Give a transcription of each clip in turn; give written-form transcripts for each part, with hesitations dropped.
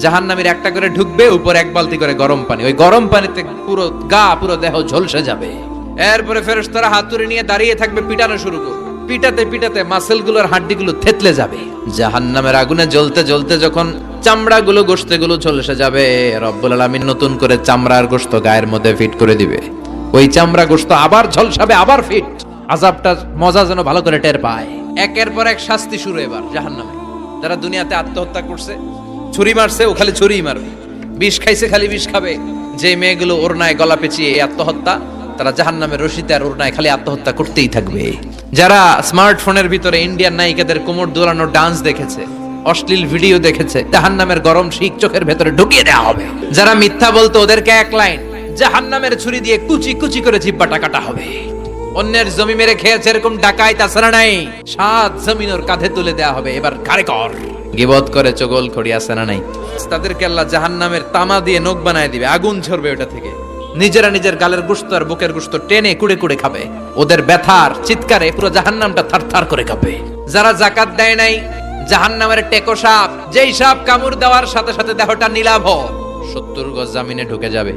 জাহান্নামীর একটা করে ঢুকবে, উপর এক বালতি করে গরম পানি, ওই গরম পানিতে পুরো গা পুরো দেহ ঝলসে যাবে। এরপরে ফেরেশতারা হাতুড়ি নিয়ে দাঁড়িয়ে থাকবে, পিটানো শুরু করবে। পিটাতে পিটাতে মাসেলগুলোর হাড্ডিগুলো থেতলে যাবে। জাহান্নামের আগুনে জ্বলতে জ্বলতে যখন চামড়াগুলো গোশতগুলো ঝলসে যাবে, রব্বুল আলামিন নতুন করে চামড়ার গোশত গায়ের মধ্যে ফিট করে দিবে। ওই চামড়া গোশত আবার ঝলসাবে, আবার ফিট। আযাবটা মজা যেন ভালো করে টের পায়। একের পর এক শাস্তি শুরু এবার জাহান্নামে। যারা দুনিয়াতে আত্মহত্যা করছে, ছুরি মারছে, ও খালি ছুরিই মারবে, বিষ খাইছে খালি বিষ খাবে। যে মেয়েগুলো ওড়নায় গলা পেঁচিয়ে আত্মহত্যা, তারা জাহান্নামের রশিতে আর ওড়নায় খালি আত্মহত্যা করতেই থাকবে। যারা স্মার্টফোনের ভিতরে ইন্ডিয়ান নায়িকাদের কোমর দোলানো ডান্স দেখেছে, অশ্লীল ভিডিও দেখেছে, জাহান্নামের গরম শিক চোখের ভেতরে ঢুকিয়ে দেওয়া হবে। যারা মিথ্যা বলতো, ওদেরকে এক লাইন জাহান্নামের ছুরি দিয়ে কুচি কুচি করে জিহ্বাটা কাটা হবে। অন্যের জমি মেরে খেয়েছে এরকম ডাকাই তাছাড়া নাই, 7 জমিন ওর কাঁধে তুলে দেওয়া হবে। এবার ঘাড়ে কর। গিবত করে চগল খড়ি আছে না নাই? তাদেরকে আল্লাহ জাহান্নামের তামা দিয়ে নখ বানায় দিবে, আগুন ঝরবে ওটা থেকে। নিজেরা নিজের গালের গোশত আর বুকের গোশত টেনে কুড়ে কুড়ে খাবে। ওদের ব্যথার চিৎকারে পুরো জাহান্নামটা থারথার করে কাঁপে। যারা যাকাত দেয় নাই, জাহান্নামের টেকো সাপ, যেই সাপ কামড় দেওয়ার সাথে সাথে দেহটা নীলাভ 70 গজ জামিনে ঢুকে যাবে।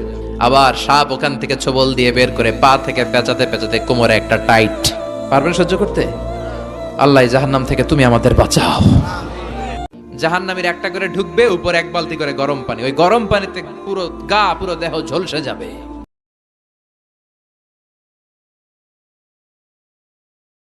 আবার সাপ ওখান থেকে ছোবল দিয়ে বের করে পা থেকে পেঁচাতে পেঁচাতে কোমরে একটা টাইট। পারবেন সহ্য করতে? আল্লাহ জাহান্নাম থেকে তুমি আমাদের বাঁচাও। জাহান্নামীর একটা করে ঢুকবে, উপর এক বালতি করে গরম পানি, ওই গরম পানিতে পুরো গা পুরো দেহ ঝলসে যাবে।